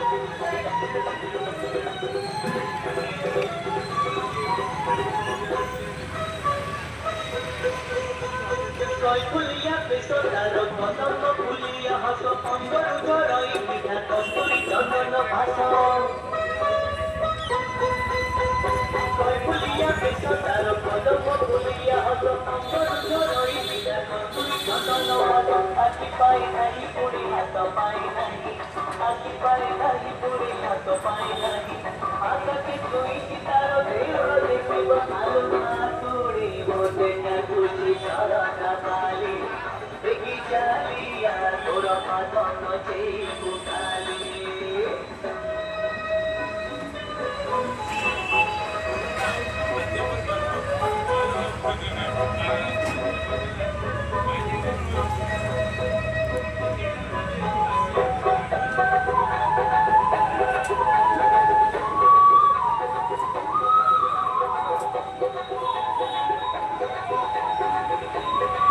Koi kuliya pesodaro kodam kuliya haso ambaru jorai mitha kasturi chandan bhaso. Koi kuliya pesodaro kodam kuliya haso ambaru jorai mitha kasturi chandan bhaso. Aki pai nahi puri hato pai nahi. Aki pai nahi puri hato pai nahi.